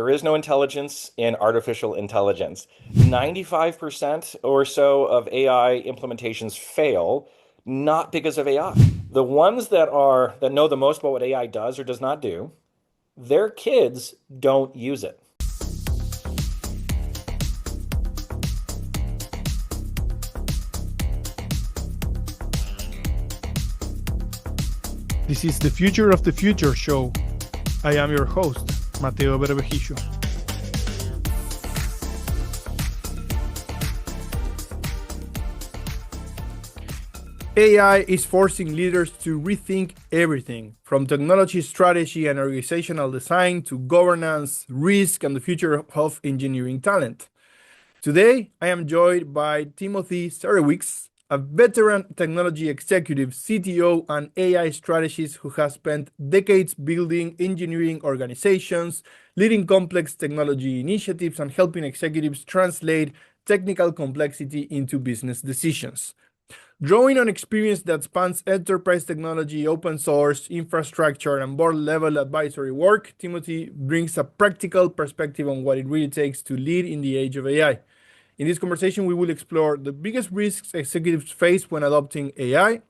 There is no intelligence in artificial intelligence. 95% or so of AI implementations fail, not because of AI. The ones that know the most about what AI does or does not do, their kids don't use it. This is the Future of the Future show. I am your host, Mateo Berbejicio. AI is forcing leaders to rethink everything, from technology strategy and organizational design to governance, risk, and the future of engineering talent. Today, I am joined by Timothy Serewicz, a veteran technology executive, CTO, and AI strategist who has spent decades building engineering organizations, leading complex technology initiatives, and helping executives translate technical complexity into business decisions. Drawing on experience that spans enterprise technology, open source, infrastructure, and board-level advisory work, Timothy brings a practical perspective on what it really takes to lead in the age of AI. In this conversation, we will explore the biggest risks executives face when adopting AI,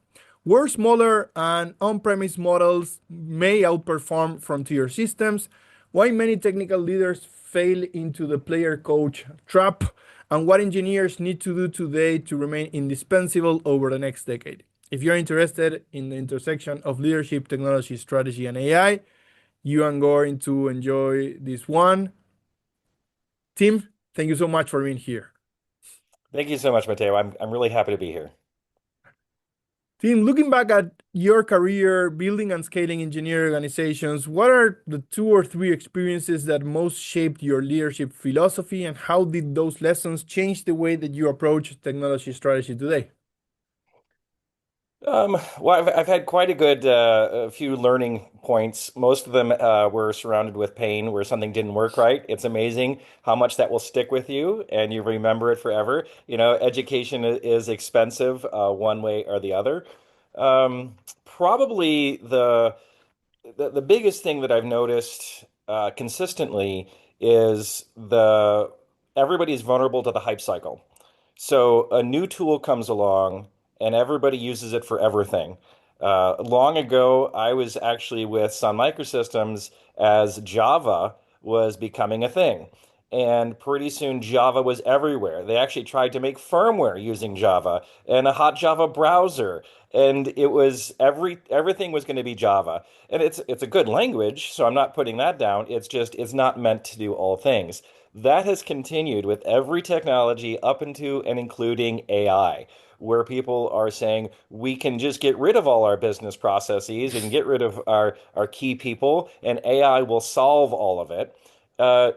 where smaller and on-premise models may outperform frontier systems, why many technical leaders fail into the player coach trap, and what engineers need to do today to remain indispensable over the next decade. If you're interested in the intersection of leadership, technology, strategy, and AI, you are going to enjoy this one. Tim, thank you so much for being here. Thank you so much, Mateo. I'm really happy to be here. Tim, looking back at your career building and scaling engineering organizations, what are the 2 or 3 experiences that most shaped your leadership philosophy, and how did those lessons change the way that you approach technology strategy today? Well, I've had quite a few learning points. Most of them were surrounded with pain where something didn't work right. It's amazing how much that will stick with you and you remember it forever. Education is expensive one way or the other. Probably the biggest thing that I've noticed consistently is the everybody's vulnerable to the hype cycle. So a new tool comes along and everybody uses it for everything. Long ago, I was actually with Sun Microsystems as Java was becoming a thing. And pretty soon Java was everywhere. They actually tried to make firmware using Java and a hot Java browser. And it was everything was going to be Java. And it's a good language, so I'm not putting that down. It's not meant to do all things. That has continued with every technology up into and including AI, where people are saying we can just get rid of all our business processes and get rid of our key people, and AI will solve all of it.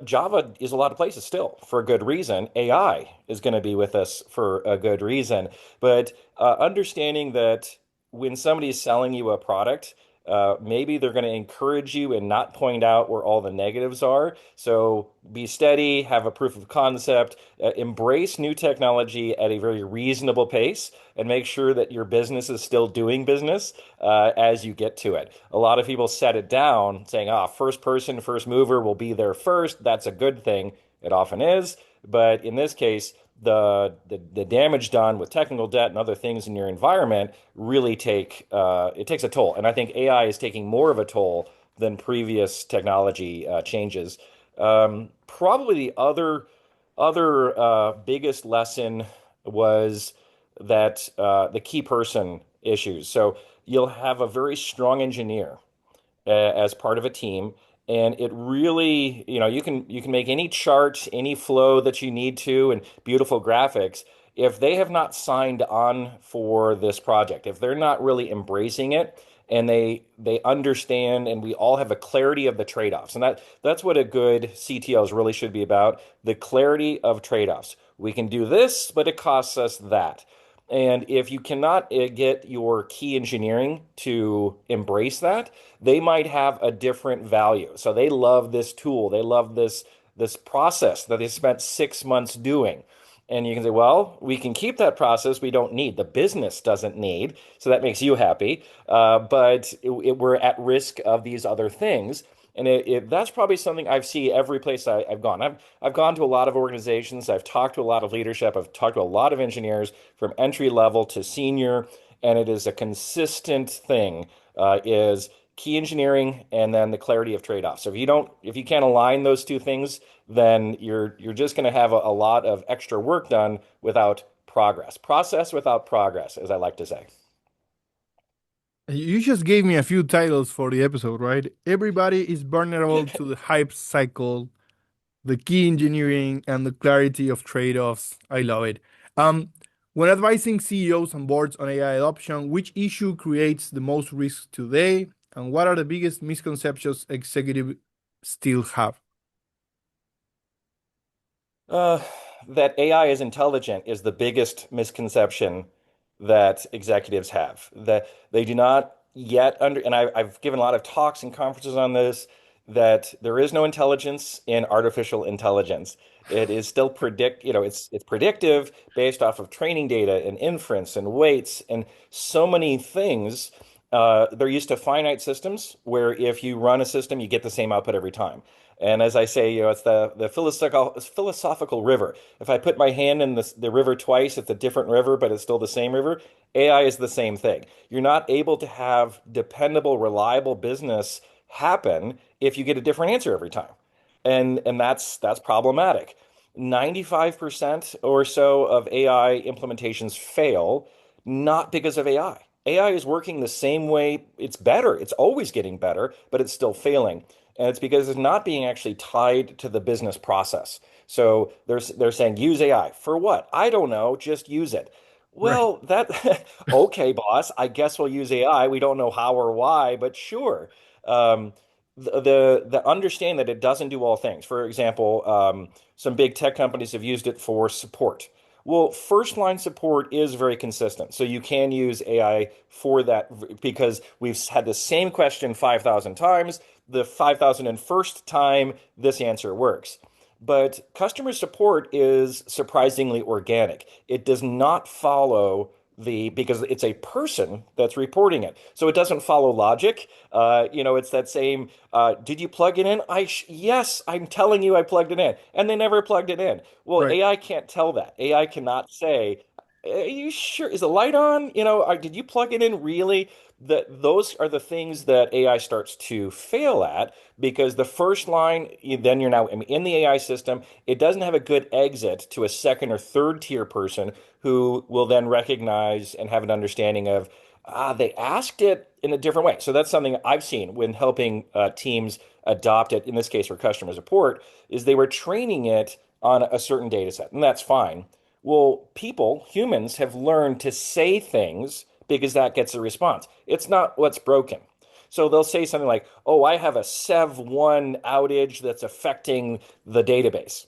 Java is a lot of places still for a good reason. AI is going to be with us for a good reason. But understanding that when somebody's selling you a product, maybe they're going to encourage you and not point out where all the negatives are. So be steady, have a proof of concept, embrace new technology at a very reasonable pace, and make sure that your business is still doing business as you get to it. A lot of people set it down saying, first person, first mover will be there first. That's a good thing. It often is. But in this case, the damage done with technical debt and other things in your environment really it takes a toll. And I think AI is taking more of a toll than previous technology changes. Probably the other biggest lesson was that the key person issues. So you'll have a very strong engineer as part of a team. And it really, you can make any chart, any flow that you need to, and beautiful graphics. If they have not signed on for this project, if they're not really embracing it, and they understand, and we all have a clarity of the trade-offs, and that's what a good CTOs really should be about: the clarity of trade-offs. We can do this, but it costs us that. And if you cannot get your key engineering to embrace that, they might have a different value. So they love this tool. They love this process that they spent 6 months doing. And you can say, well, we can keep that process. We don't need. The business doesn't need. So that makes you happy. But we're at risk of these other things. And that's probably something I see every place I've gone. I've gone to a lot of organizations. I've talked to a lot of leadership. I've talked to a lot of engineers from entry level to senior, and it is a consistent thing. Is key engineering and then the clarity of trade-offs. So if you can't align those two things, then you're just going to have a lot of extra work done without progress. Process without progress, as I like to say. You just gave me a few titles for the episode, right? Everybody is vulnerable to the hype cycle, the key engineering, and the clarity of trade-offs. I love it. Um, when advising CEOs and boards on AI adoption, which issue creates the most risk today, and what are the biggest misconceptions executives still have? Uh, that AI is intelligent is the biggest misconception that executives have. That they do not yet and I've given a lot of talks and conferences on this, that there is no intelligence in artificial intelligence. It is still it's predictive based off of training data and inference and weights and so many things. They're used to finite systems where if you run a system, you get the same output every time. And as I say, it's the philosophical river. If I put my hand in the river twice, it's a different river, but it's still the same river. AI is the same thing. You're not able to have dependable, reliable business happen if you get a different answer every time. And that's problematic. 95% or so of AI implementations fail not because of AI. AI is working the same way. It's better. It's always getting better, but it's still failing. And it's because it's not being actually tied to the business process. So they're saying use AI for what? I don't know, just use it. Right. Well, that okay, boss. I guess we'll use AI. We don't know how or why, but sure. Um, the understand that it doesn't do all things. For example, some big tech companies have used it for support. Well, first line support is very consistent. So you can use AI for that because we've had the same question 5,000 times. The 5,001st time, this answer works. But customer support is surprisingly organic. It does not follow because it's a person that's reporting it. So it doesn't follow logic. It's that same, did you plug it in? Yes, I'm telling you I plugged it in. And they never plugged it in. Well, Right. AI can't tell that. AI cannot say, are you sure? Is the light on? Did you plug it in really? Those are the things that AI starts to fail at because the first line, then you're now in the AI system. It doesn't have a good exit to a second or third tier person who will then recognize and have an understanding of, they asked it in a different way. So that's something I've seen when helping teams adopt it, in this case for customer support, is they were training it on a certain data set, and that's fine. Well, humans have learned to say things because that gets a response. It's not what's broken. So they'll say something like, "Oh, I have a Sev1 outage that's affecting the database."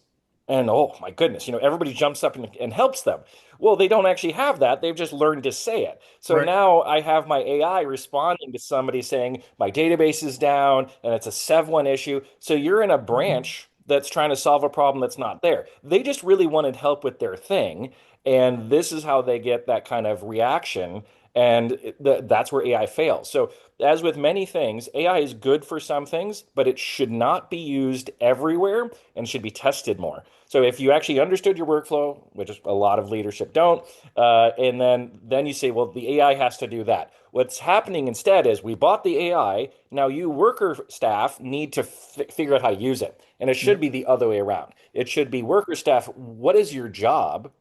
And oh my goodness, everybody jumps up and helps them. Well, they don't actually have that. They've just learned to say it. So Right. now I have my AI responding to somebody saying my database is down and it's a Sev1 issue. So you're in a branch that's trying to solve a problem that's not there. They just really wanted help with their thing. And this is how they get that kind of reaction. And that's where AI fails. So, as with many things, AI is good for some things, but it should not be used everywhere and should be tested more. So, if you actually understood your workflow, which a lot of leadership don't, and then you say, well, the AI has to do that. What's happening instead is we bought the AI. Now you worker staff need to figure out how to use it. And it Yeah. should be the other way around. It should be worker staff, what is your job?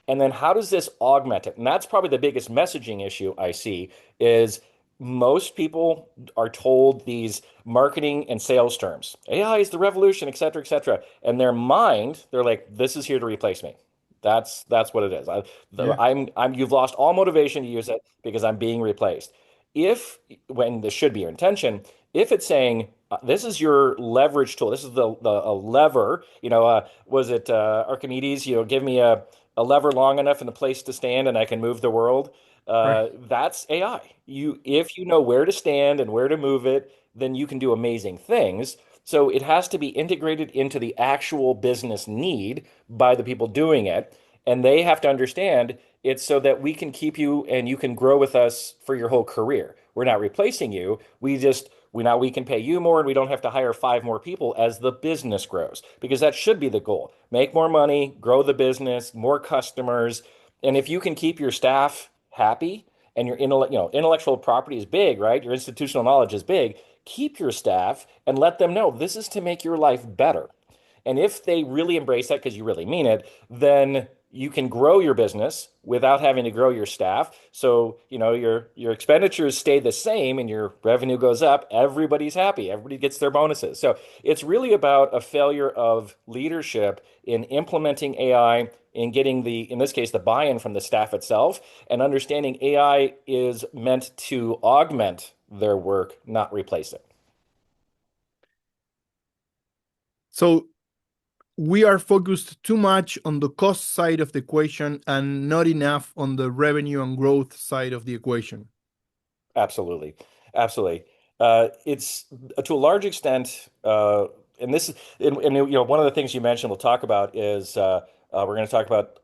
And then how does this augment it? And that's probably the biggest messaging issue I see is most people are told these marketing and sales terms. AI is the revolution, et cetera, et cetera. And their mind, they're like, this is here to replace me. That's what it is. Yeah. You've lost all motivation to use it because I'm being replaced. If when this should be your intention, if it's saying this is your leverage tool, this is the a lever. Was it Archimedes? Give me a lever long enough and a place to stand, and I can move the world. Right. That's AI. If you know where to stand and where to move it, then you can do amazing things. So it has to be integrated into the actual business need by the people doing it. And they have to understand it's so that we can keep you and you can grow with us for your whole career. We're not replacing you. we can pay you more and we don't have to hire five more people as the business grows, because that should be the goal. Make more money, grow the business, more customers. And if you can keep your staff happy and your intellectual property is big, right? Your institutional knowledge is big, keep your staff and let them know this is to make your life better. And if they really embrace that because you really mean it, then you can grow your business without having to grow your staff. So, your expenditures stay the same and your revenue goes up. Everybody's happy. Everybody gets their bonuses. So, it's really about a failure of leadership in implementing AI and getting in this case, the buy-in from the staff itself and understanding AI is meant to augment their work, not replace it. So we are focused too much on the cost side of the equation and not enough on the revenue and growth side of the equation. Absolutely. Absolutely. It's to a large extent, and this is, one of the things you mentioned we'll talk about is we're going to talk about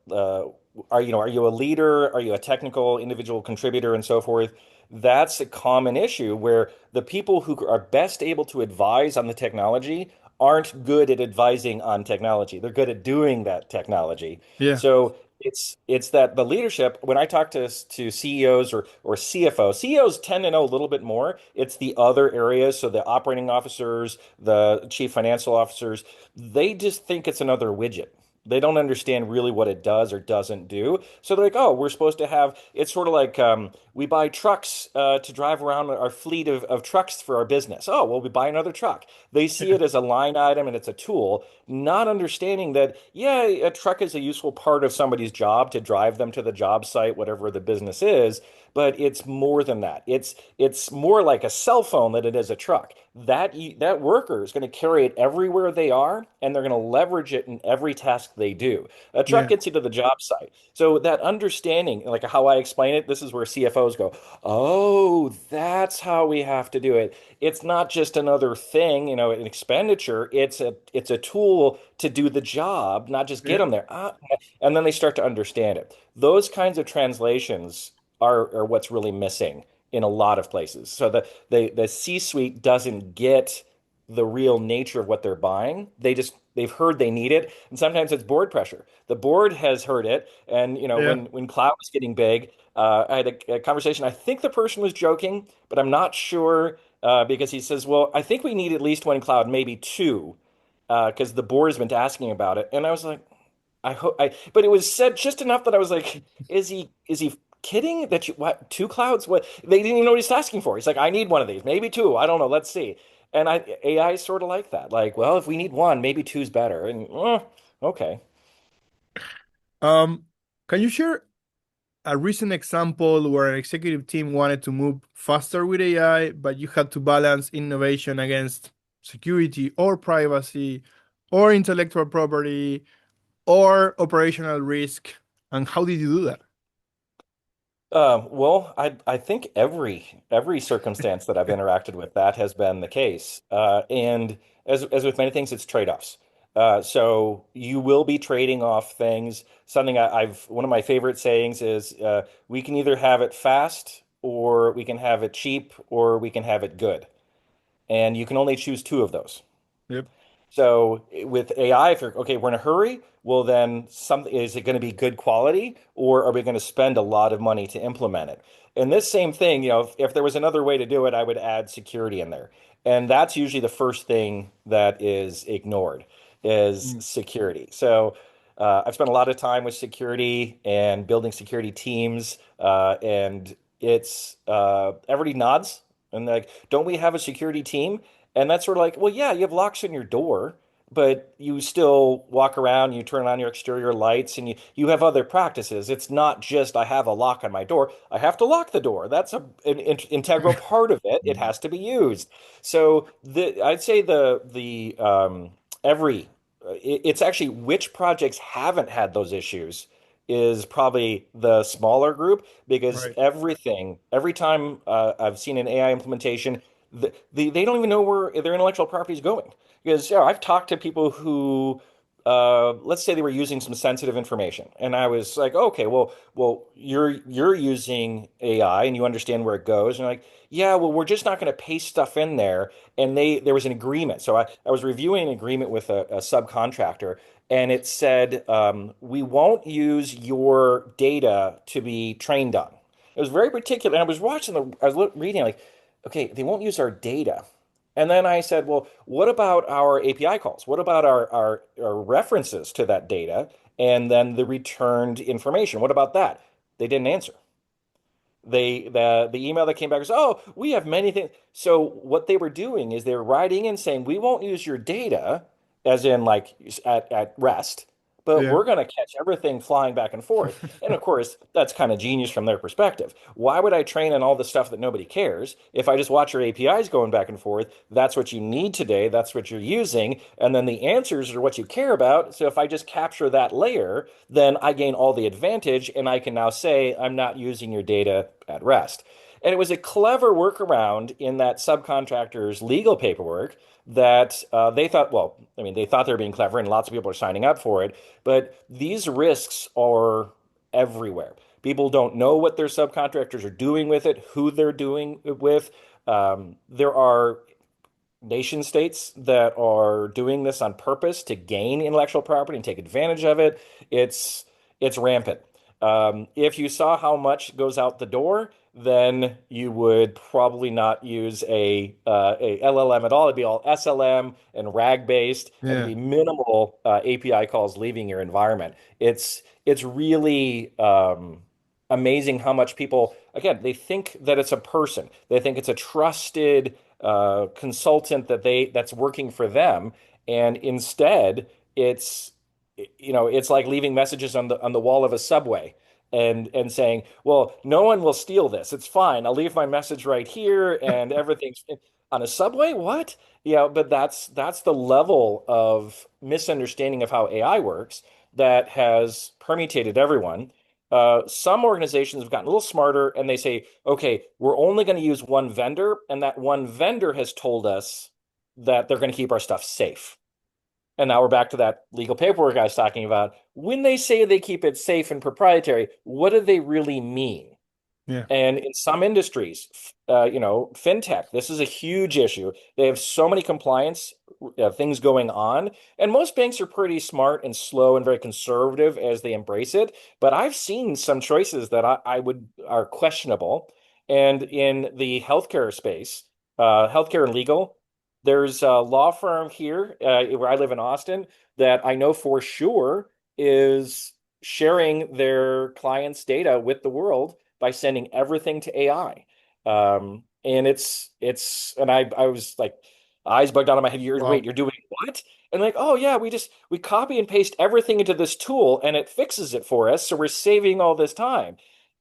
are you a leader? Are you a technical individual contributor and so forth? That's a common issue where the people who are best able to advise on the technology aren't good at advising on technology. They're good at doing that technology. Yeah, So it's that the leadership, when I talk to CEOs or CFOs, CEOs tend to know a little bit more. It's the other areas, so the operating officers, the chief financial officers, they just think it's another widget. They don't understand really what it does or doesn't do. So they're like, oh, we're supposed to have, it's sort of like we buy trucks to drive around our fleet of trucks for our business. Oh, well, we buy another truck. They see yeah, it as a line item and it's a tool, not understanding that, yeah, a truck is a useful part of somebody's job to drive them to the job site, whatever the business is. But it's more than that. It's more like a cell phone than it is a truck. That worker is going to carry it everywhere they are, and they're going to leverage it in every task they do. A truck yeah, gets you to the job site. So that understanding, like how I explain it, this is where CFOs go, oh, that's how we have to do it. It's not just another thing, an expenditure. It's a tool to do the job, not just get yeah, them there. And then they start to understand it. Those kinds of translations are what's really missing in a lot of places. So the C-suite doesn't get the real nature of what they're buying. They've heard they need it, and sometimes it's board pressure. The board has heard it, and yeah. when cloud was getting big, I had a conversation. I think the person was joking, but I'm not sure because he says, "Well, I think we need at least one cloud, maybe two, because the board has been asking about it." And I was like, I hope but it was said just enough that I was like, is he kidding that you what two clouds? What they didn't even know what he's asking for. He's like, I need one of these, maybe two. I don't know. Let's see. And AI is sort of like that. Like, well, if we need one, maybe two's better. And okay. Um, can you share a recent example where an executive team wanted to move faster with AI, but you had to balance innovation against security or privacy or intellectual property or operational risk? And how did you do that? Well, I think every circumstance that I've interacted with that has been the case. And as with many things, it's trade-offs. So you will be trading off things. Something I've one of my favorite sayings is we can either have it fast or we can have it cheap or we can have it good. And you can only choose two of those. Yep. So with AI, if you're okay, we're in a hurry, well then something is it going to be good quality or are we going to spend a lot of money to implement it? And this same thing, if there was another way to do it, I would add security in there. And that's usually the first thing that is ignored is Mm. security. So I've spent a lot of time with security and building security teams, and it's everybody nods and like, don't we have a security team? And that's sort of like, well, yeah, you have locks on your door, but you still walk around, you turn on your exterior lights, and you have other practices. It's not just I have a lock on my door. I have to lock the door. That's an integral part of it. It has to be used. So I'd say it's actually which projects haven't had those issues is probably the smaller group because Right. every time I've seen an AI implementation, they don't even know where their intellectual property is going. Because I've talked to people who let's say they were using some sensitive information, and I was like, okay, well, you're using AI and you understand where it goes, and you're like, yeah, well, we're just not going to paste stuff in there. And there was an agreement, so I was reviewing an agreement with a subcontractor, and it said we won't use your data to be trained on. It was very particular, and I was reading like, okay, they won't use our data. And then I said, well, what about our API calls? What about our references to that data and then the returned information? What about that? They didn't answer. The email that came back was, oh, we have many things. So what they were doing is they were writing and saying, we won't use your data, as in like at rest, but Yeah. we're going to catch everything flying back and forth. And of course, that's kind of genius from their perspective. Why would I train on all the stuff that nobody cares? If I just watch your APIs going back and forth, that's what you need today. That's what you're using. And then the answers are what you care about. So if I just capture that layer, then I gain all the advantage, and I can now say I'm not using your data at rest. And it was a clever workaround in that subcontractor's legal paperwork that they thought, well, I mean, they thought they were being clever, and lots of people are signing up for it. But these risks are everywhere. People don't know what their subcontractors are doing with it, who they're doing it with. There are nation states that are doing this on purpose to gain intellectual property and take advantage of it. It's it's rampant. If you saw how much goes out the door, then you would probably not use a LLM at all. It'd be all SLM and RAG based, and there'd Yeah. be minimal API calls leaving your environment. It's really amazing how much people, again, they think that it's a person. They think it's a trusted consultant that's working for them, and instead it's it's like leaving messages on the wall of a subway and saying, well, no one will steal this. It's fine. I'll leave my message right here and everything's on a subway. What? Yeah, but that's the level of misunderstanding of how AI works that has permeated everyone. Some organizations have gotten a little smarter and they say, okay, we're only going to use one vendor, and that one vendor has told us that they're going to keep our stuff safe. And now we're back to that legal paperwork I was talking about. When they say they keep it safe and proprietary, what do they really mean? Yeah. And in some industries, fintech, this is a huge issue. They have so many compliance things going on, and most banks are pretty smart and slow and very conservative as they embrace it. But I've seen some choices that I would are questionable. And in the healthcare space, healthcare and legal, there's a law firm here where I live in Austin that I know for sure is sharing their clients' data with the world by sending everything to AI. And and I was like eyes bugged out of my head. Wow. You're doing what? And like, oh yeah, we copy and paste everything into this tool and it fixes it for us. So we're saving all this time.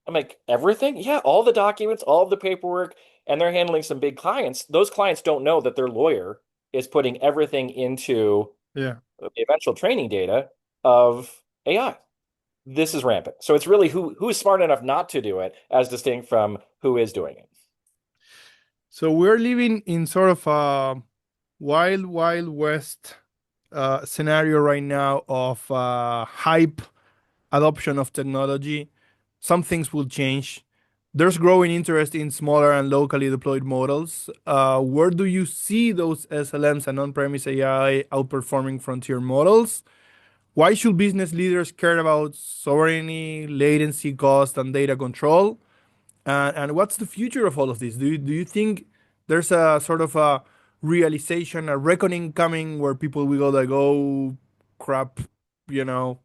I'm like, everything? Yeah, all the documents, all of the paperwork, and they're handling some big clients. Those clients don't know that their lawyer is putting everything into Yeah. the eventual training data of AI. This is rampant. So it's really who's smart enough not to do it, as distinct from who is doing it. So we're living in sort of a wild, wild west scenario right now of hype adoption of technology. Some things will change. There's growing interest in smaller and locally deployed models. Where do you see those SLMs and on-premise AI outperforming frontier models? Why should business leaders care about sovereignty, latency, cost, and data control? And what's the future of all of this? Do you think there's a sort of a realization, a reckoning coming where people will go like, oh crap, you know?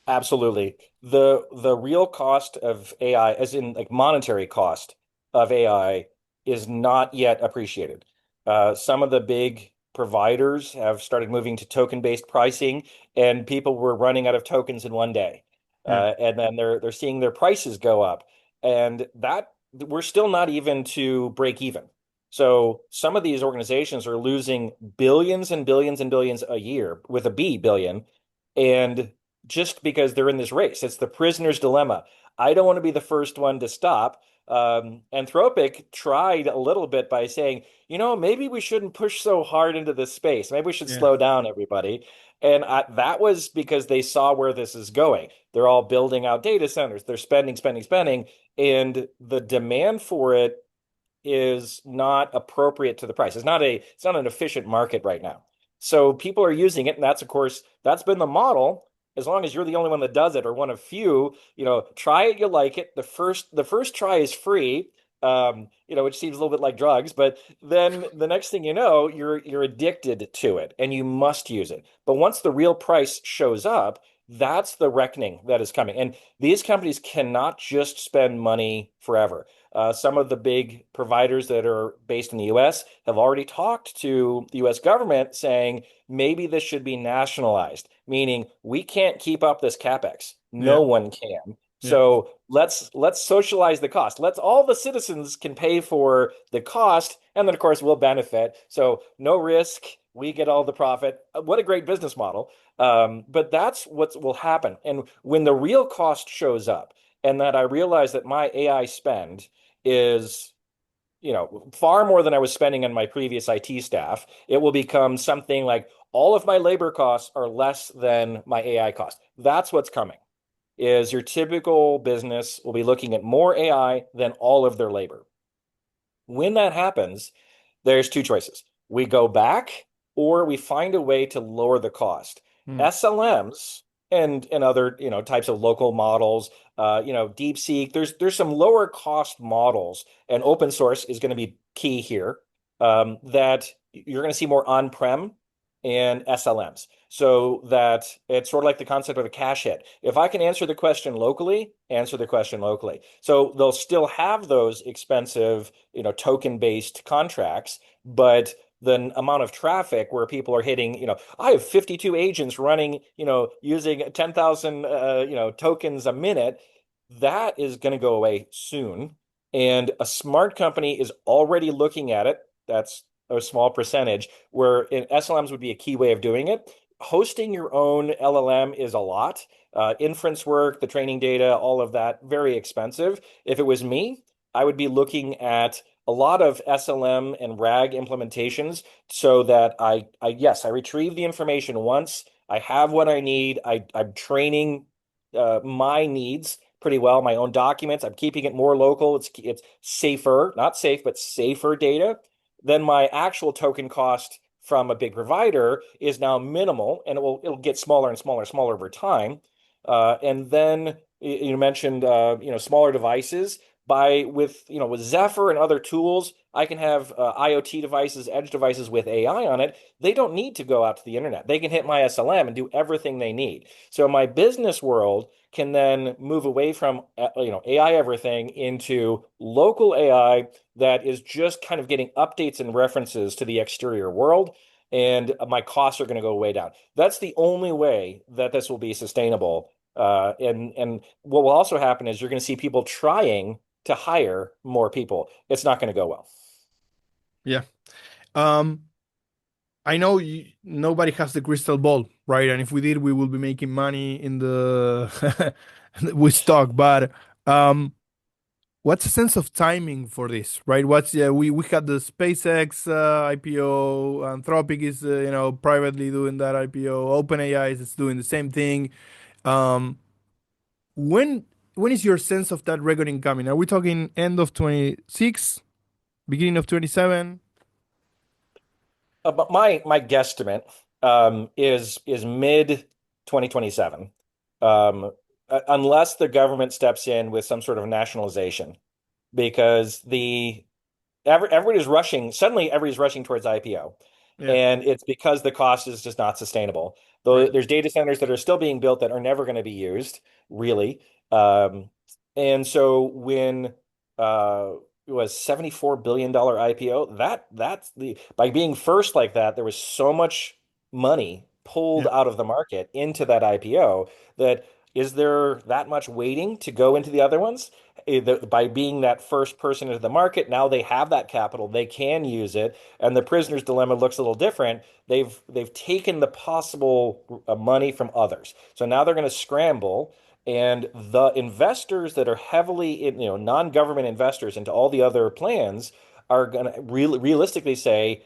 Absolutely. The real cost of AI, as in like monetary cost of AI, is not yet appreciated. Some of the big providers have started moving to token-based pricing, and people were running out of tokens in one day. Yeah, And then they're seeing their prices go up. And that we're still not even to break even. So some of these organizations are losing billions and billions and billions a year with a B billion. And just because they're in this race. It's the prisoner's dilemma. I don't want to be the first one to stop, Anthropic tried a little bit by saying, maybe we shouldn't push so hard into this space. Maybe we should Yeah. slow down, everybody. And that was because they saw where this is going. They're all building out data centers. They're spending, spending, spending, and the demand for it is not appropriate to the price. It's not an efficient market right now. So people are using it, and that's of course that's been the model. As long as you're the only one that does it or one of few, try it, you like it. The first try is free, which seems a little bit like drugs, but then the next thing you know, you're addicted to it and you must use it. But once the real price shows up, that's the reckoning that is coming. And these companies cannot just spend money forever. Some of the big providers that are based in the US have already talked to the US government saying maybe this should be nationalized, meaning we can't keep up this capex. Yeah. No one can. Yeah. So let's socialize the cost. Let's all the citizens can pay for the cost, and then of course we'll benefit. So no risk, we get all the profit. What a great business model. But that's what will happen. And when the real cost shows up, and that I realize that my AI spend is far more than I was spending on my previous IT staff, it will become something like all of my labor costs are less than my AI cost. That's what's coming. Is your typical business will be looking at more AI than all of their labor. When that happens, there's two choices. We go back or we find a way to lower the cost. Mm. SLMs and other, types of local models, DeepSeek, there's some lower cost models, and open source is going to be key here. That you're going to see more on-prem and SLMs. So that it's sort of like the concept of a cache hit. If I can answer the question locally, answer the question locally. So they'll still have those expensive, token-based contracts, but the amount of traffic where people are hitting, I have 52 agents running, using 10,000, tokens a minute, that is going to go away soon. And a smart company is already looking at it. That's a small percentage, where in SLMs would be a key way of doing it. Hosting your own LLM is a lot. Inference work, the training data, all of that, very expensive. If it was me, I would be looking at a lot of SLM and RAG implementations so that yes, I retrieve the information once. I have what I need. I'm training my needs pretty well, my own documents. I'm keeping it more local. It's safer, not safe, but safer data. Then my actual token cost from a big provider is now minimal, and it'll get smaller and smaller and smaller over time. And then you mentioned smaller devices. With Zephyr and other tools, I can have IoT devices, edge devices with AI on it. They don't need to go out to the internet. They can hit my SLM and do everything they need. So my business world can then move away from AI everything into local AI that is just kind of getting updates and references to the exterior world, and my costs are going to go way down. That's the only way that this will be sustainable. And what will also happen is you're going to see people trying to hire more people. It's not going to go well. Yeah. Um, I know nobody has the crystal ball, right? And if we did, we will be making money in the with stock. But what's the sense of timing for this, right? We had the SpaceX IPO, Anthropic is privately doing that IPO, OpenAI is doing the same thing. Um, when when is your sense of that reckoning coming? Are we talking end of 26, beginning of 27? But my guesstimate is mid 2027, unless the government steps in with some sort of nationalization, because everybody's rushing. Suddenly, everybody's rushing towards IPO, Yeah, and it's because the cost is just not sustainable. Though right. there's data centers that are still being built that are never going to be used, really. Um, and so when it was $74 billion IPO, that's the by being first like that, there was so much money pulled Yeah, out of the market into that IPO that is there that much waiting to go into the other ones? By being that first person into the market, now they have that capital, they can use it, and the prisoner's dilemma looks a little different. They've taken the possible money from others, so now they're going to scramble. And the investors that are heavily in, non-government investors into all the other plans are going to realistically say,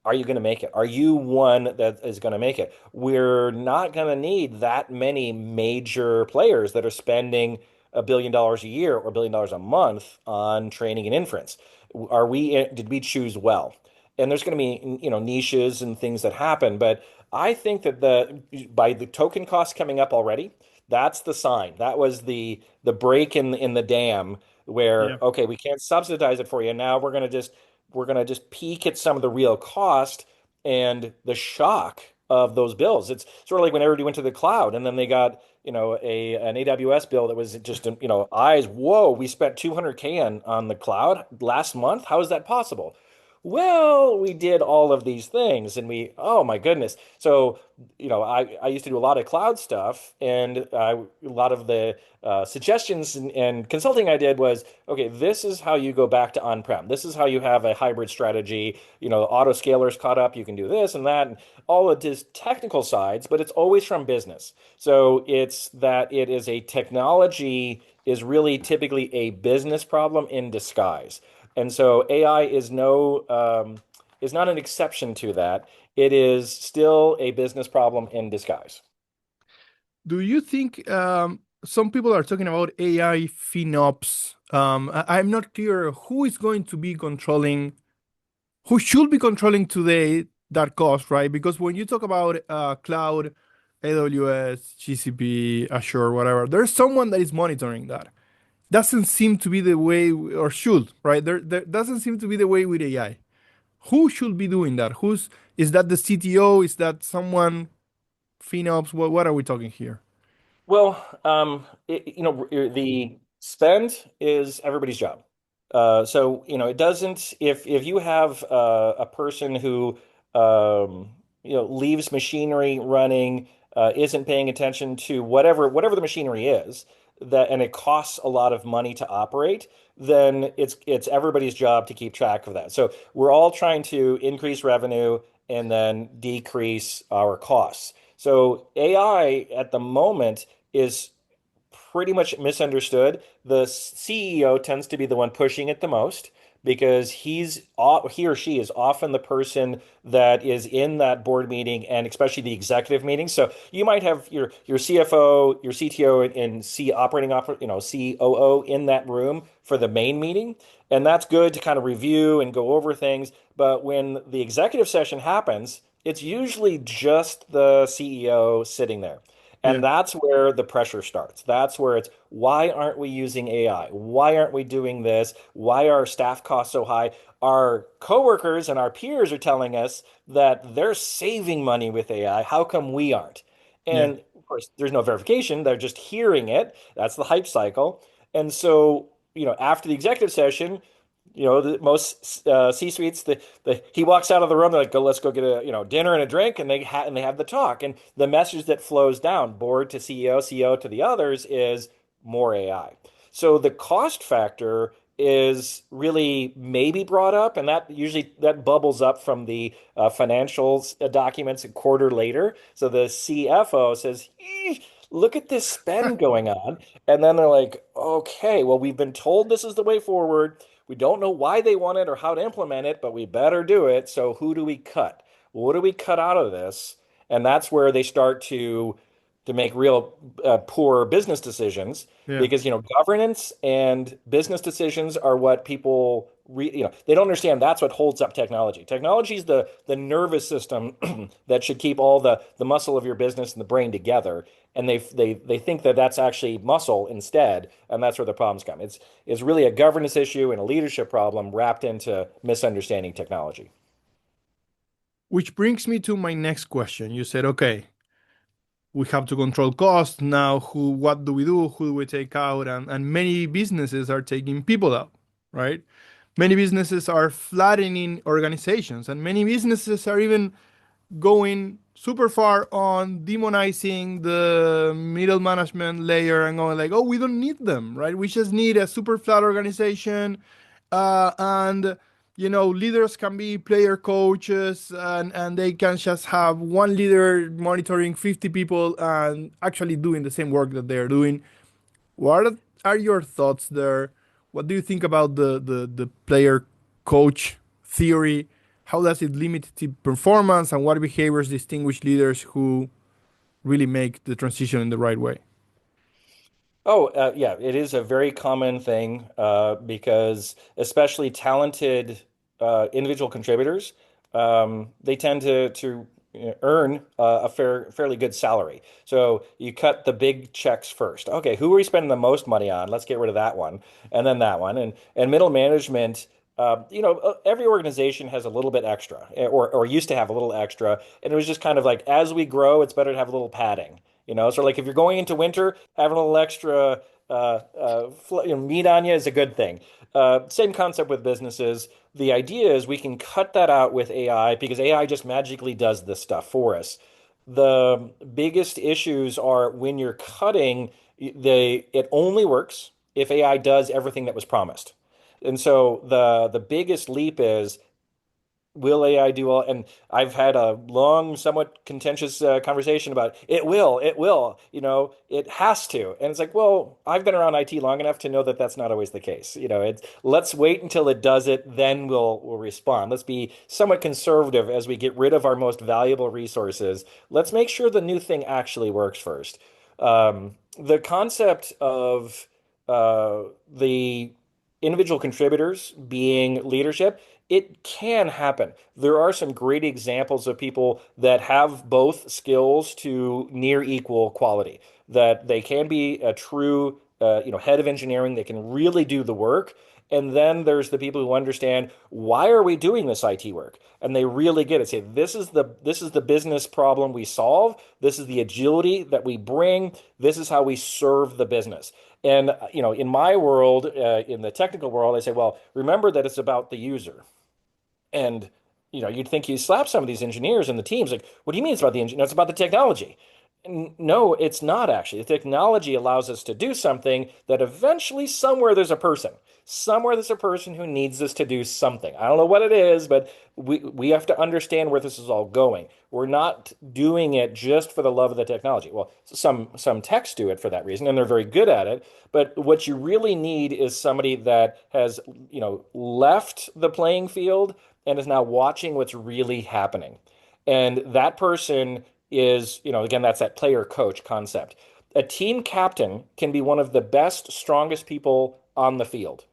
are you going to make it? Are you one that is going to make it? We're not going to need that many major players that are spending $1 billion a year or $1 billion a month on training and inference. Did we choose well? And there's going to be, niches and things that happen, but I think that by the token cost coming up already, that's the sign. That was the break in the dam Yeah. where, okay, we can't subsidize it for you. Now we're going to just peak at some of the real cost and the shock of those bills. It's sort of like when everybody went to the cloud and then they got, an AWS bill that was just, eyes, whoa, we spent 200K on the cloud last month. How is that possible? Well, we did all of these things and oh my goodness. So, I used to do a lot of cloud stuff and a lot of the suggestions and consulting I did was, okay, this is how you go back to on-prem. This is how you have a hybrid strategy. Autoscalers caught up, you can do this and that, and all of this technical sides, but it's always from business. So it's that it is a technology is really typically a business problem in disguise. And so AI is not an exception to that. It is still a business problem in disguise. Do you think some people are talking about AI FinOps? I'm not clear who is going to be controlling, who should be controlling today that cost, right? Because when you talk about cloud, AWS, GCP, Azure, whatever, there's someone that is monitoring that. Doesn't seem to be the way, or should, right? There doesn't seem to be the way with AI. Who should be doing that? Is that the CTO? Is that someone FinOps? What are we talking here? Well, the spend is everybody's job. So, it doesn't, if you have a person who, leaves machinery running, isn't paying attention to whatever the machinery is, and it costs a lot of money to operate, then it's everybody's job to keep track of that. So we're all trying to increase revenue and then decrease our costs. So AI at the moment is pretty much misunderstood. The CEO tends to be the one pushing it the most because he or she is often the person that is in that board meeting and especially the executive meeting. So you might have your CFO, your CTO, and COO in that room for the main meeting, and that's good to kind of review and go over things. But when the executive session happens, it's usually just the CEO sitting there. Yeah, And that's where the pressure starts. That's where it's why aren't we using AI? Why aren't we doing this? Why are staff costs so high? Our coworkers and our peers are telling us that they're saving money with AI. How come we aren't? yeah. And of course, there's no verification. They're just hearing it. That's the hype cycle. And so, after the executive session, the most C-suites, he walks out of the room. They're like, "Go, let's go get a dinner and a drink," and they have the talk. And the message that flows down board to CEO, CEO to the others is more AI. So the cost factor is really maybe brought up, and that bubbles up from the financials documents a quarter later. So the CFO says, "Look at this spend going on," and then they're like, "Okay, well, we've been told this is the way forward. We don't know why they want it or how to implement it, but we better do it. So who do we cut? What do we cut out of this?" And that's where they start to make real poor business decisions Yeah. because governance and business decisions are what people they don't understand. That's what holds up technology. Technology is the nervous system that should keep all the muscle of your business and the brain together, and they think that that's actually muscle instead, and that's where the problems come. It's really a governance issue and a leadership problem wrapped into misunderstanding technology. Which brings me to my next question. You said, okay, we have to control costs. Now, what do we do? Who do we take out? And many businesses are taking people out, right? Many businesses are flattening organizations, and many businesses are even going super far on demonizing the middle management layer and going like, oh, we don't need them, right? We just need a super flat organization, and leaders can be player coaches, and they can just have one leader monitoring 50 people and actually doing the same work that they're doing. What are your thoughts there? What do you think about the player coach theory? How does it limit the performance, and what behaviors distinguish leaders who really make the transition in the right way? Oh, yeah, it is a very common thing because especially talented individual contributors, they tend to earn fairly good salary. So you cut the big checks first. Okay, who are we spending the most money on? Let's get rid of that one, and then that one, and middle management. Every organization has a little bit extra, or used to have a little extra, and it was just kind of like as we grow, it's better to have a little padding. So like if you're going into winter, having a little extra meat on you is a good thing. Same concept with businesses. The idea is we can cut that out with AI because AI just magically does this stuff for us. The biggest issues are when you're cutting, it only works if AI does everything that was promised. And so the biggest leap is will AI do all? And I've had a long, somewhat contentious conversation about it will, it has to. And it's like, well, I've been around IT long enough to know that that's not always the case. Let's wait until it does it, then we'll respond. Let's be somewhat conservative as we get rid of our most valuable resources. Let's make sure the new thing actually works first. The concept of the individual contributors being leadership, it can happen. There are some great examples of people that have both skills to near equal quality, that they can be a true, head of engineering. They can really do the work. And then there's the people who understand why are we doing this IT work? And they really get it. Say, this is the business problem we solve. This is the agility that we bring. This is how we serve the business. And in my world, in the technical world, I say, well, remember that it's about the user. And you'd think you slap some of these engineers and the teams like, what do you mean it's about the engineer? No, it's about the technology. No, it's not actually. The technology allows us to do something that eventually somewhere there's a person. Somewhere there's a person who needs us to do something. I don't know what it is, but we have to understand where this is all going. We're not doing it just for the love of the technology. Well, some techs do it for that reason, and they're very good at it. But what you really need is somebody that has, left the playing field and is now watching what's really happening. And that person is, again, that's that player coach concept. A team captain can be one of the best, strongest people on the field.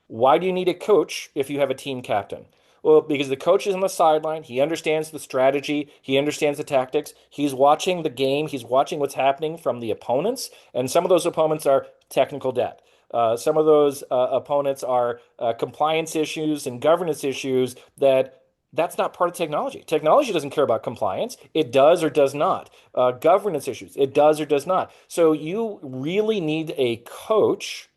Why do you need a coach if you have a team captain? Well, because the coach is on the sideline. He understands the strategy. He understands the tactics. He's watching the game. He's watching what's happening from the opponents. And some of those opponents are technical debt. Some of those opponents are compliance issues and governance issues that's not part of technology. Technology doesn't care about compliance. It does or does not. Governance issues. It does or does not. So you really need a coach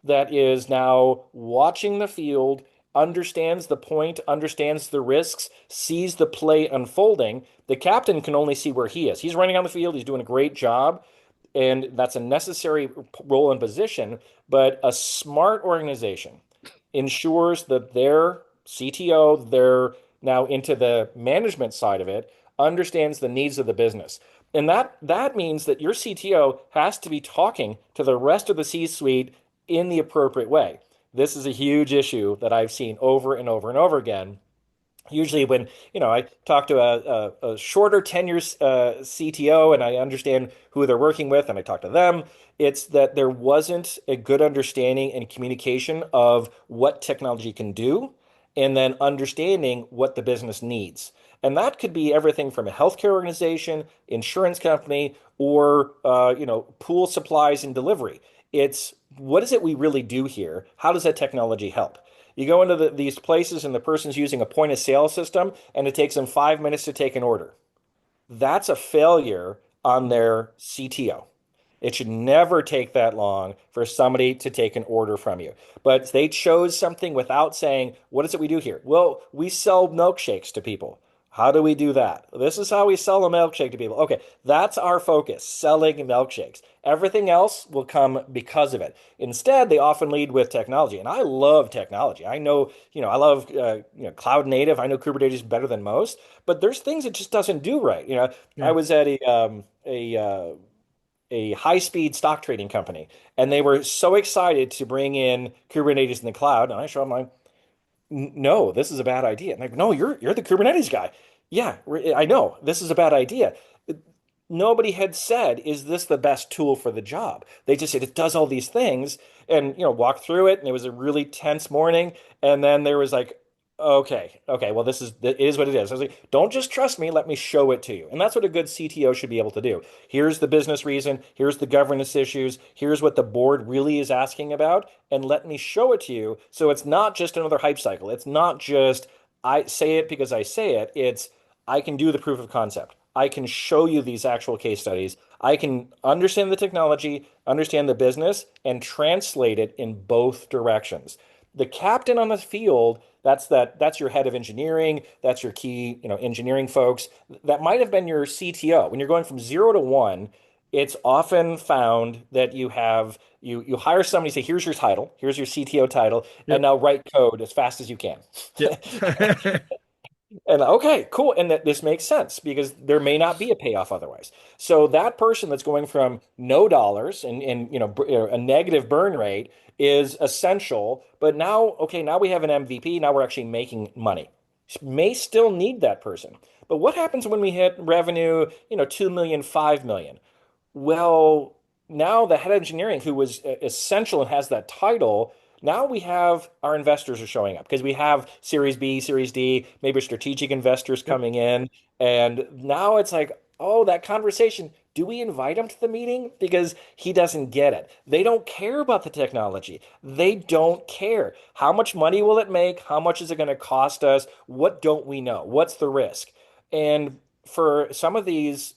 that is now watching the field, understands the point, understands the risks, sees the play unfolding. The captain can only see where he is. He's running on the field, he's doing a great job, and that's a necessary role and position. But a smart organization ensures that their CTO, they're now into the management side of it, understands the needs of the business. And that means that your CTO has to be talking to the rest of the C-suite in the appropriate way. This is a huge issue that I've seen over and over and over again. Usually, when I talk to a shorter tenure CTO and I understand who they're working with, and I talk to them, it's that there wasn't a good understanding and communication of what technology can do, and then understanding what the business needs. And that could be everything from a healthcare organization, insurance company, or pool supplies and delivery. It's what is it we really do here? How does that technology help? You go into these places and the person's using a point of sale system and it takes them 5 minutes to take an order. That's a failure on their CTO. It should never take that long for somebody to take an order from you. But they chose something without saying, what is it we do here? Well, we sell milkshakes to people. How do we do that? This is how we sell a milkshake to people. Okay, that's our focus, selling milkshakes. Everything else will come because of it. Instead, they often lead with technology, and I love technology. I know, I love cloud native. I know Kubernetes better than most, but there's things it just doesn't do right. I Yeah. was at a high-speed stock trading company, and they were so excited to bring in Kubernetes in the cloud, and I showed them like, no, this is a bad idea. And like, no, you're the Kubernetes guy. Yeah, I know this is a bad idea. Nobody had said, is this the best tool for the job? They just said it does all these things and walked through it, and it was a really tense morning. And then there was like, okay, well, it is what it is. I was like, don't just trust me, let me show it to you. And that's what a good CTO should be able to do. Here's the business reason, here's the governance issues, here's what the board really is asking about, and let me show it to you. So it's not just another hype cycle. It's not just I say it because I say it. It's I can do the proof of concept. I can show you these actual case studies. I can understand the technology, understand the business, and translate it in both directions. The captain on the field, that's your head of engineering, that's your key, engineering folks. That might have been your CTO. When you're going from 0 to 1, it's often found that you hire somebody, say, here's your title, here's your CTO title, and Yep. now write code as fast as you can. Yep. And okay, cool. And that this makes sense because there may not be a payoff otherwise. So that person that's going from no dollars and a negative burn rate is essential. But now, okay, now we have an MVP. Now we're actually making money. May still need that person. But what happens when we hit revenue, 2 million, 5 million? Well, now the head of engineering, who was essential and has that title, now we have our investors are showing up because we have Series B, Series D, maybe strategic investors Yep. coming in. And now it's like, oh, that conversation. Do we invite him to the meeting? Because he doesn't get it. They don't care about the technology. They don't care. How much money will it make? How much is it going to cost us? What don't we know? What's the risk? And for some of these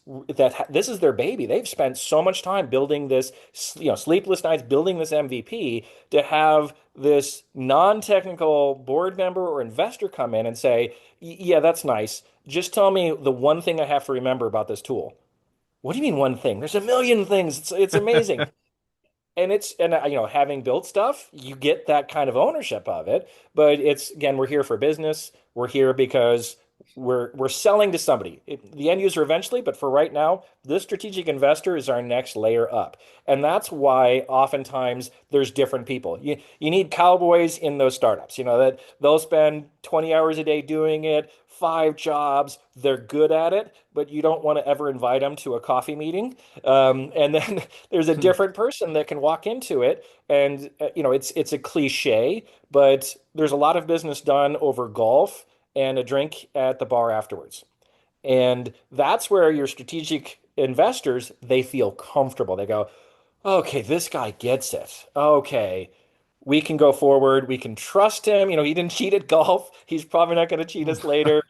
this is their baby. They've spent so much time building this, sleepless nights building this MVP to have this non-technical board member or investor come in and say, "Yeah, that's nice. Just tell me the one thing I have to remember about this tool." What do you mean one thing? There's a million things. It's amazing. Having built stuff, you get that kind of ownership of it. But it's again, we're here for business. We're here because we're selling to somebody, the end user eventually. But for right now, this strategic investor is our next layer up, and that's why oftentimes there's different people. You need cowboys in those startups. That they'll spend 20 hours a day doing it, 5 jobs. They're good at it, but you don't want to ever invite them to a coffee meeting. And then there's a different person that can walk into it, and it's a cliche, but there's a lot of business done over golf and a drink at the bar afterwards. And that's where your strategic investors, they feel comfortable. They go, okay, this guy gets it. Okay, we can go forward. We can trust him. He didn't cheat at golf. He's probably not going to cheat us later.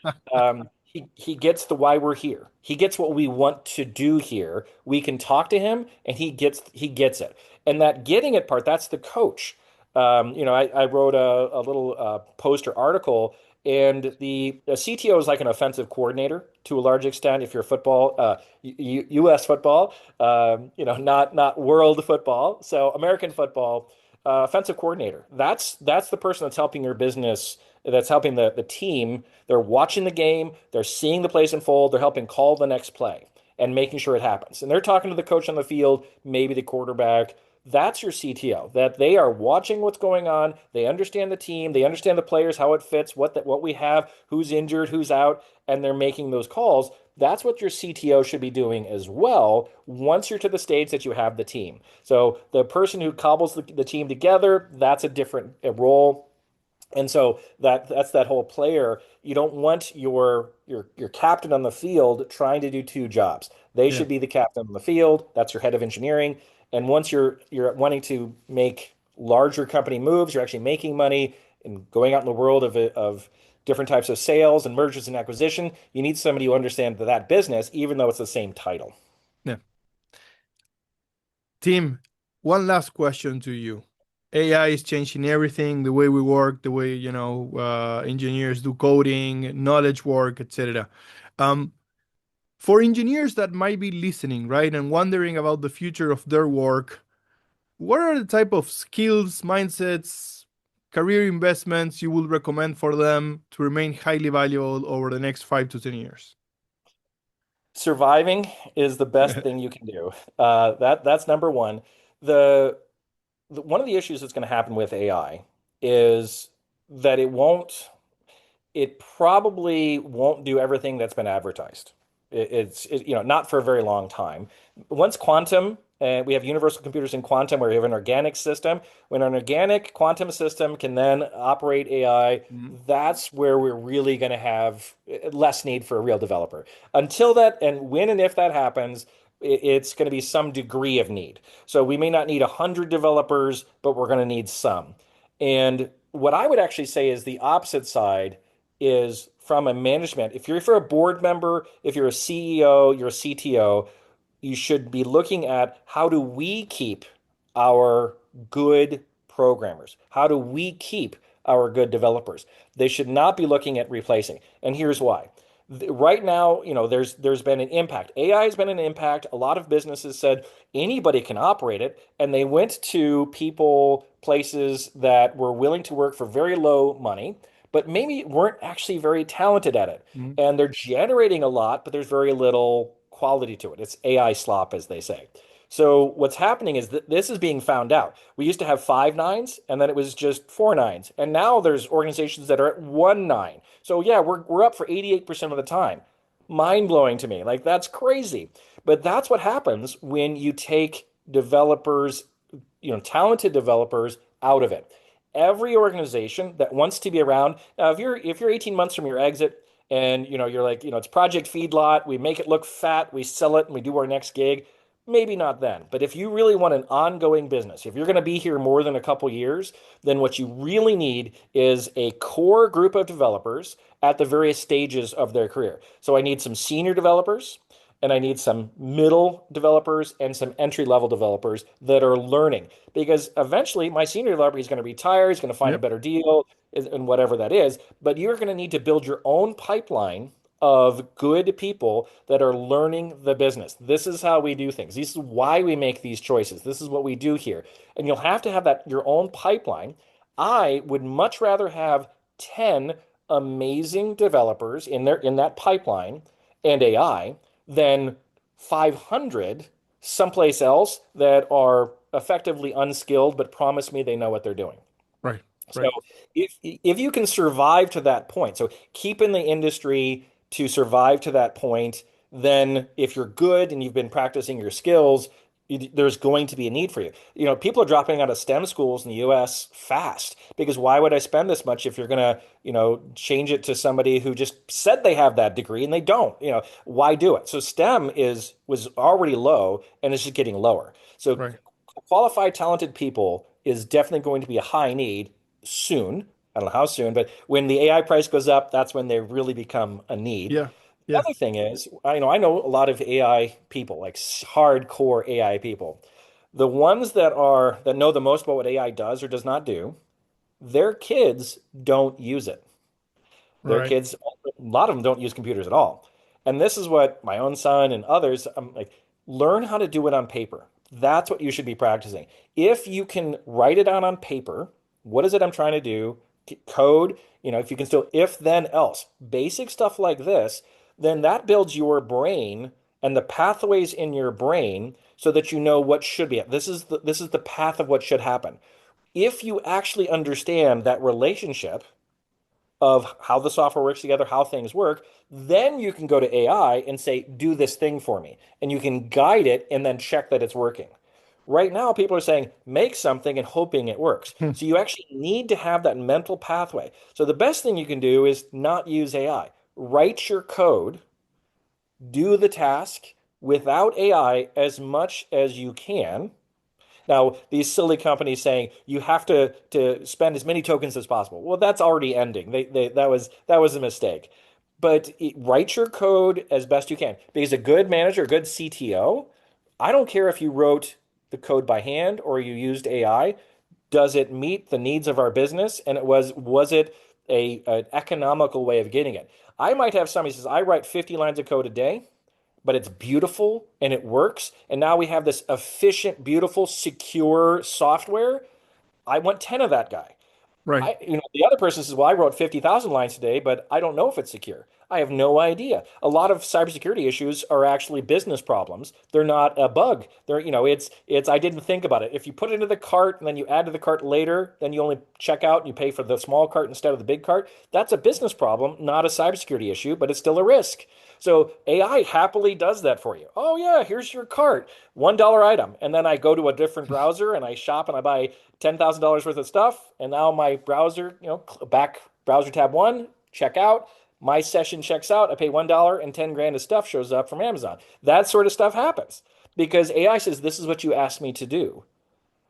He gets the why we're here. He gets what we want to do here. We can talk to him, and he gets it. And that getting it part, that's the coach. I wrote a little poster article, and the CTO is like an offensive coordinator to a large extent. If you're football, U.S. football, not world football, so American football, offensive coordinator. That's the person that's helping your business. That's helping the team. They're watching the game. They're seeing the plays unfold. They're helping call the next play and making sure it happens. And they're talking to the coach on the field, maybe the quarterback. That's your CTO, that they are watching what's going on. They understand the team. They understand the players, how it fits, what we have, who's injured, who's out, and they're making those calls. That's what your CTO should be doing as well once you're to the stage that you have the team. So the person who cobbles the team together, that's a different role. And so that's that whole player. You don't want your captain on the field trying to do 2 jobs. They Yeah. should be the captain on the field. That's your head of engineering. And once you're wanting to make larger company moves, you're actually making money and going out in the world of different types of sales and mergers and acquisition. You need somebody who understands that business, even though it's the same title. Yeah. Tim, one last question to you. AI is changing everything, the way we work, the way, engineers do coding, knowledge work, etc. Um, for engineers that might be listening, right, and wondering about the future of their work, what are the type of skills, mindsets, career investments you would recommend for them to remain highly valuable over the next 5 to 10 years? Surviving is the best thing you can do. That's number one. The, one of the issues that's going to happen with AI is that it probably won't do everything that's been advertised. Not for a very long time. Once quantum, and we have universal computers in quantum where we have an organic system. When an organic quantum system can then operate AI, Mhm. that's where we're really going to have less need for a real developer. Until that, and when and if that happens, it's going to be some degree of need. So we may not need 100 developers, but we're going to need some. And what I would actually say is the opposite side is from a management. If you're a board member, if you're a CEO, you're a CTO, you should be looking at how do we keep our good programmers? How do we keep our good developers? They should not be looking at replacing. And here's why. Right now, there's been an impact. AI has been an impact. A lot of businesses said anybody can operate it, and they went to people, places that were willing to work for very low money, but maybe weren't actually very talented at it. Mhm. And they're generating a lot, but there's very little quality to it. It's AI slop, as they say. So what's happening is that this is being found out. We used to have 5 nines, and then it was just 4 nines, and now there's organizations that are at 1 9. So yeah, we're up for 88% of the time. Mind blowing to me. Like that's crazy. But that's what happens when you take developers, talented developers out of it. Every organization that wants to be around, now if you're 18 months from your exit and you're like, it's Project Feedlot, we make it look fat, we sell it and we do our next gig, maybe not then. But if you really want an ongoing business, if you're going to be here more than a couple years, then what you really need is a core group of developers at the various stages of their career. So I need some senior developers, and I need some middle developers and some entry level developers that are learning. Because eventually, my senior developer is going to retire, he's going to find a Yep. better deal, and whatever that is. But you're going to need to build your own pipeline of good people that are learning the business. This is how we do things. This is why we make these choices. This is what we do here. And you'll have to have that your own pipeline. I would much rather have 10 amazing developers in that pipeline and AI than 500 someplace else that are effectively unskilled but promise me they know what they're doing. Right. So Right. if you can survive to that point, so keep in the industry to survive to that point, then if you're good and you've been practicing your skills, there's going to be a need for you. People are dropping out of STEM schools in the US fast because why would I spend this much if you're going to, change it to somebody who just said they have that degree and they don't, why do it? So STEM was already low and it's just getting lower. So Right. qualified, talented people is definitely going to be a high need soon. I don't know how soon, but when the AI price goes up, that's when they really become a need. Yeah. The Yeah. other thing is, I know a lot of AI people, like hardcore AI people. The ones that know the most about what AI does or does not do, their kids don't use it. Their Right. kids, a lot of them don't use computers at all. And this is what my own son and others, I'm like, learn how to do it on paper. That's what you should be practicing. If you can write it out on paper, what is it I'm trying to do? Code, if you can still if then else, basic stuff like this, then that builds your brain and the pathways in your brain so that you know what should be. This is the path of what should happen. If you actually understand that relationship of how the software works together, how things work, then you can go to AI and say, do this thing for me. And you can guide it and then check that it's working. Right now, people are saying, make something and hoping it works. So you actually need to have that mental pathway. So the best thing you can do is not use AI. Write your code, do the task without AI as much as you can. Now, these silly companies saying you have to spend as many tokens as possible. Well, that's already ending. That was a mistake. But write your code as best you can because a good manager, a good CTO, I don't care if you wrote the code by hand or you used AI, does it meet the needs of our business? And was it an economical way of getting it? I might have somebody who says, I write 50 lines of code a day, but it's beautiful and it works. And now we have this efficient, beautiful, secure software. I want 10 of that guy. Right. The other person says, well, I wrote 50,000 lines today, but I don't know if it's secure. I have no idea. A lot of cybersecurity issues are actually business problems. They're not a bug. I didn't think about it. If you put it into the cart and then you add to the cart later, then you only check out and you pay for the small cart instead of the big cart. That's a business problem, not a cybersecurity issue, but it's still a risk. So AI happily does that for you. Oh yeah, here's your cart, $1 item. And then I go to a different browser and I shop and I buy $10,000 worth of stuff. And now my browser, back browser tab one, check out. My session checks out. I pay $1 and 10 grand of stuff shows up from Amazon. That sort of stuff happens because AI says, this is what you asked me to do.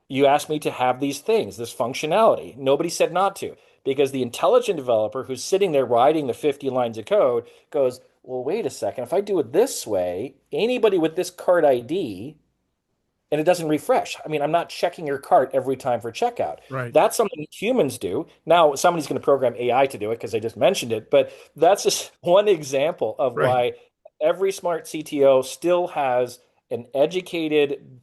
You asked me to have these things, this functionality. Nobody said not to, because the intelligent developer who's sitting there writing the 50 lines of code goes, well, wait a second. If I do it this way, anybody with this card ID, and it doesn't refresh. I mean, I'm not checking your cart every time for checkout. Right. That's something humans do. Now, somebody's going to program AI to do it because I just mentioned it, but that's just one example of Right. why every smart CTO still has an educated,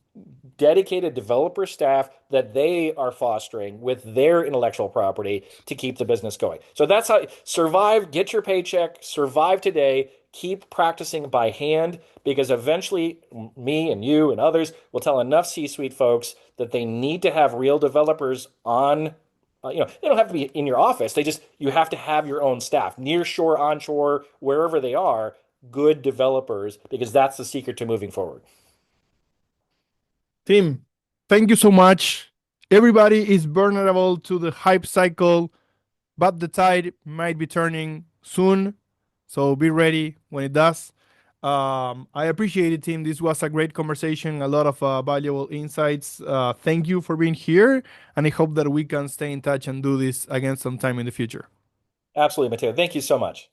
dedicated developer staff that they are fostering with their intellectual property to keep the business going. So that's how survive, get your paycheck, survive today, keep practicing by hand because eventually me and you and others will tell enough C-suite folks that they need to have real developers on they don't have to be in your office. You have to have your own staff, near shore, onshore, wherever they are, good developers, because that's the secret to moving forward. Tim, thank you so much. Everybody is vulnerable to the hype cycle, but the tide might be turning soon. So be ready when it does. I appreciate it, Tim. This was a great conversation, a lot of valuable insights. Thank you for being here. And I hope that we can stay in touch and do this again sometime in the future. Absolutely, Mateo. Thank you so much.